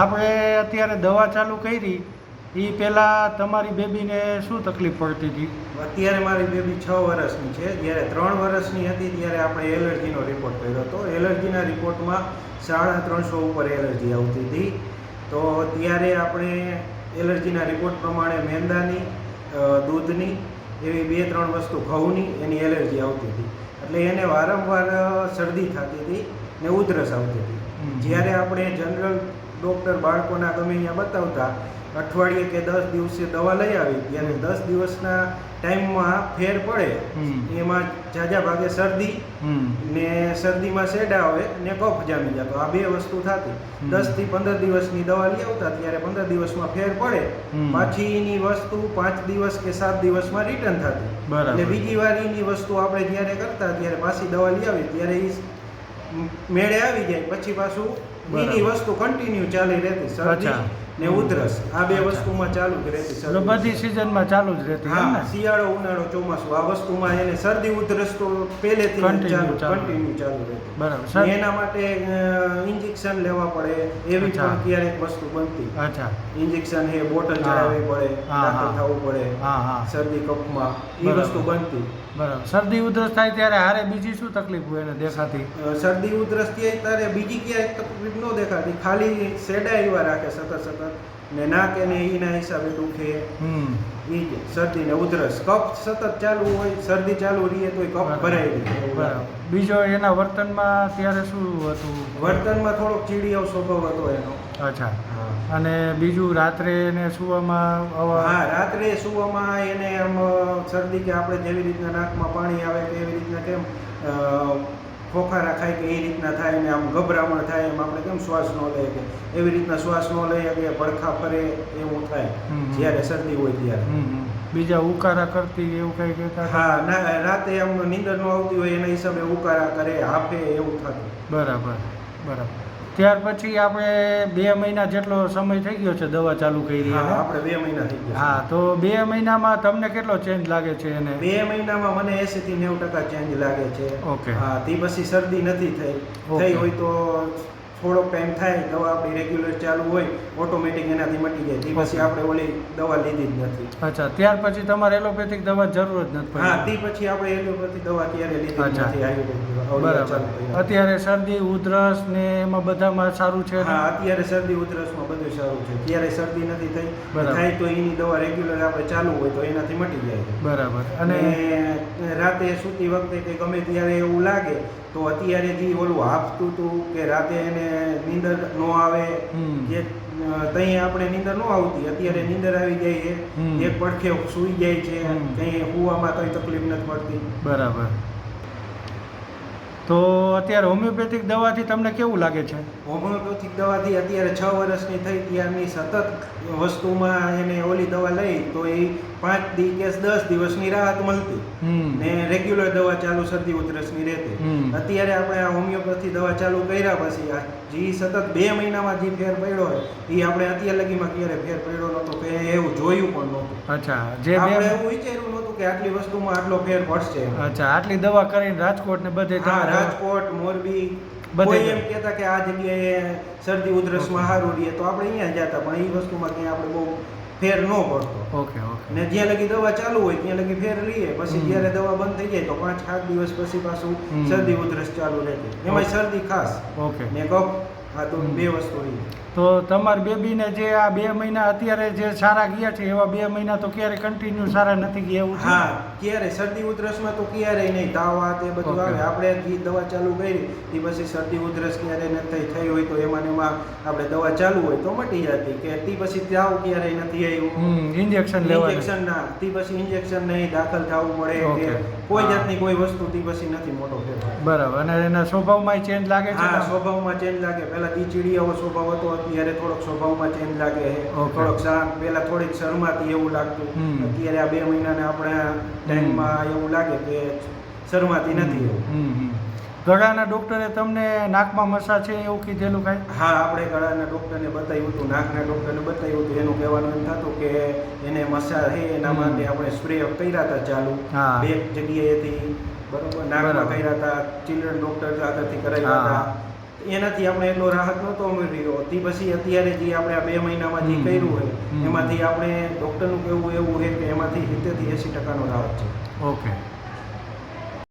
આપણે અત્યારે દવા ચાલુ કરી એ પહેલાં તમારી બેબીને શું તકલીફ પડતી હતી? અત્યારે મારી બેબી 6 વર્ષની છે. જ્યારે 3 વર્ષની હતી ત્યારે આપણે એલર્જીનો રિપોર્ટ કર્યો હતો. એલર્જીના રિપોર્ટમાં 350 ઉપર એલર્જી આવતી હતી. તો ત્યારે આપણે એલર્જીના રિપોર્ટ પ્રમાણે મેંદાની, દૂધની એવી 2-3 વસ્તુ, ઘઉંની એની એલર્જી આવતી હતી. એટલે એને વારંવાર શરદી થતી હતી ને ઉધરસ આવતી હતી. જ્યારે આપણે જનરલ ડૉક્ટર બાળકોના ગમે અહીંયા બતાવતા, અઠવાડિયે કે 10 દિવસે દવા લઈ આવી, ત્યારે 10 દિવસના ટાઈમમાં ફેર પડે. એમાં ઝાઝા ભાગે શરદી ને શરદીમાં શેડા આવે ને કફ જામી જતો, આ 2 વસ્તુ થતી. 10 થી 15 દિવસની દવા લઈ આવતા, ત્યારે 15 દિવસમાં ફેર પડે, પાછી એની વસ્તુ 5 દિવસ કે 7 દિવસમાં રિટર્ન થતી. એટલે બીજી વાર એની વસ્તુ આપણે જ્યારે કરતા, ત્યારે પાછી દવા લઈ આવી, ત્યારે એ મેળે આવી જાય, પછી પાછું એની વસ્તુ કન્ટિન્યુ ચાલી રહેતી. શરદી ને ઉધરસ આ 2 વસ્તુમાં ચાલુ જ રહેતી. બધી સિઝનમાં ચાલુ જ રહેતી. હા, શિયાળો, ઉનાળો, ચોમાસું આ વસ્તુમાં એને શરદી ઉધરસ તો પહેલેથી કન્ટિન્યુ ચાલુ રહેતી. બરાબર. એના માટે ઇન્જેક્શન લેવા પડે, એવી પણ ક્યારેક વસ્તુ બનતી. અચ્છા, ઇન્જેક્શન એ બોટલ ચડાવવી પડે, દાખલ થવું પડે શરદી કફમાં, એ વસ્તુ બનતી. બરાબર. શરદી ઉધરસ થાય ત્યારે હારે બીજી શું તકલીફ હોય એને દેખાતી? શરદી ઉધરસ થાય ત્યારે બીજી ક્યાંય તકલીફ ન દેખાતી, ખાલી શેડા એવા રાખે સતત ને નાક એને એના હિસાબે દુખે. એ જ શરદી ને ઉધરસ. કફ સતત ચાલુ હોય, શરદી ચાલુ રહીએ તો કફ ભરાઈ રહે. બરાબર. બીજો એના વર્તનમાં ત્યારે શું હતું? વર્તનમાં થોડોક ચીડિયો સ્વભાવ હતો એનો. અચ્છા. અને બીજું રાત્રે એને સૂવામાં? હા, રાત્રે સૂવામાં એને આમ શરદી કે આપણે જેવી રીતના નાકમાં પાણી આવે કે એવી રીતના કેમ ખોખારા ખાય કે એ રીતના થાય ને આમ ગભરામણ થાય, એમ આપણે કેમ શ્વાસ ન લઈએ કે એવી રીતના શ્વાસ ન લઈએ કે ભડખા ફરે એવું થાય જ્યારે શરદી હોય ત્યારે. બીજા ઉકારા કરતી એવું કંઈ કહેતા? હા, ના, રાતે આમ નીંદર ન આવતી હોય એના હિસાબે ઉકારા કરે, હાફે, એવું થતું. બરાબર. બરાબર. ત્યાર પછી આપણે 2 મહિના જેટલો સમય થઈ ગયો છે દવા ચાલુ કરી? આપણે 2 મહિના થઈ ગયા. હા, તો 2 મહિનામાં તમને કેટલો ચેન્જ લાગે છે એને? 2 મહિનામાં મને 80 થી 90% ચેન્જ લાગે છે. ઓકે. હા, તે પછી શરદી નથી થઈ હોય તો થોડોક ટાઈમ થાય, દવા આપણી રેગ્યુલર ચાલુ હોય, ઓટોમેટિક એનાથી મટી જાય. તે પછી આપણે ઓલી દવા લીધી જ નથી. અચ્છા, ત્યાર પછી તમારે એલોપેથિક દવા જરૂર જ નથી પડી? હા, તે પછી આપણે એલોપેથિક દવા ક્યારે લીધી નથી. આયુર્વેદિક. બરાબર. અત્યારે શરદી ઉધરસ ને એમાં બધામાં સારું છે? હા, અત્યારે શરદી ઉધરસમાં બધું સારું છે. ક્યારે શરદી નથી થઈ, થાય તો એની દવા રેગ્યુલર આપણે ચાલુ હોય તો એનાથી મટી જાય. બરાબર. અને રાતે સૂતી વખતે કે ગમે ત્યારે એવું લાગે તો અત્યારે જે ઓલું હાફતું હતું કે રાતે એને નીંદર ન આવે કે તઈ આપણે નીંદર ન આવતી, અત્યારે નીંદર આવી જાય છે, એક પડખે સૂઈ જાય છે, કંઈ હુવામાં કઈ તકલીફ નથી પડતી. બરાબર. તો અત્યારે હોમિયોપેથિક દવાથી તમને કેવું લાગે છે? હોમિયોપેથિક દવાથી અત્યારે 6 વર્ષની થઈ ત્યારની સતત વસ્તુમાં એને ઓલી દવા લઈ તો એ 5 દી કે 10 દિવસની રાહત મળતી ને રેગ્યુલર દવા ચાલુ શરદી ઉધરસની રહેતી. અત્યારે આપણે આ હોમિયોપેથી દવા ચાલુ કર્યા પછી જે સતત 2 મહિનામાં જે ફેર પડ્યો હોય એ આપણે અત્યાર લગીમાં ક્યારે ફેર પડ્યો નહોતો કે એવું જોયું પણ નહોતું. અચ્છા. આપણે એવું વિચાર્યું નહોતું કે આટલી વસ્તુમાં આટલો ફેર પડશે. અચ્છા, આટલી દવા કરીને રાજકોટ ને બધે? હા, રાજકોટ, મોરબી, કોઈ એમ કહેતા કે આ જગ્યાએ શરદી ઉધરસમાં સારું રહીએ તો આપણે અહીંયા જતા, પણ એ વસ્તુમાં ક્યાંય આપણે બહુ ફેર ન પડતો. ઓકે. ઓકે. ને જ્યાં લગી દવા ચાલુ હોય ત્યાં લગી ફેર લઈએ, પછી જ્યારે દવા બંધ થઈ જાય તો 5-7 દિવસ પછી પાછું શરદી ઉધરસ ચાલુ રહેતી. એમાં શરદી ખાસ. ઓકે. ને કફ, આ તો 2 વસ્તુ રહી. તો તમારી બેબીને જે આ 2 મહિના અત્યારે જે સારા ગયા છે એવા 2 મહિના તો ક્યારે કન્ટિન્યુ સારા નથી ગયા એવું? હા, ક્યારે શરદી ઉધરસમાં તો ક્યારેય નહીં. તાવ આ તે બધું આવે, આપણે જે દવા ચાલુ કરી એ પછી શરદી ઉધરસ ક્યારે નથી થઈ હોય તો એમાં આપણે દવા ચાલુ હોય તો મટી જતી, કે તે પછી તાવ ક્યારેય નથી આવ્યું, ઇન્જેક્શન ના, તે પછી ઇન્જેક્શન નહીં, દાખલ થવું પડે કે કોઈ જાતની કોઈ વસ્તુ તે પછી નથી મોટો ફેરફાર. બરાબર. અને એના સ્વભાવમાં ચેન્જ લાગે છે? હા, સ્વભાવમાં ચેન્જ લાગે. પહેલા ચીડિયાવો સ્વભાવ હતો, અત્યારે થોડોક સ્વભાવમાં ચેન્જ લાગે છે. થોડોક શાંત, પહેલા થોડીક શરમાતી એવું લાગતું, અત્યારે આ 2 મહિનાને આપણા ટાઈમમાં એવું લાગે કે શરમાતી નથી એવું. ગળાના ડૉક્ટરે તમને નાકમાં મસા છે એવું કીધેલું કાંઈ? હા, આપણે ગળાના ડૉક્ટરને બતાવ્યું હતું, નાકના ડૉક્ટરને બતાવ્યું હતું. એનું કહેવાનું એમ થતું કે એને મસા છે એના માટે આપણે સ્પ્રે કર્યા હતા ચાલુ 2 જગ્યાએથી. બરોબર. નાકમાં કર્યા હતા, ચિલ્ડ્રન ડૉક્ટર આગળથી કરાવ્યા હતા, એનાથી આપણે એટલો રાહત નહોતો મળ્યો. તે પછી અત્યારે જે આપણે આ 2 મહિનામાં જે કર્યું હોય એમાંથી આપણે ડૉક્ટરનું કહેવું એવું છે કે એમાંથી 70 થી 80% રાહત છે. ઓકે.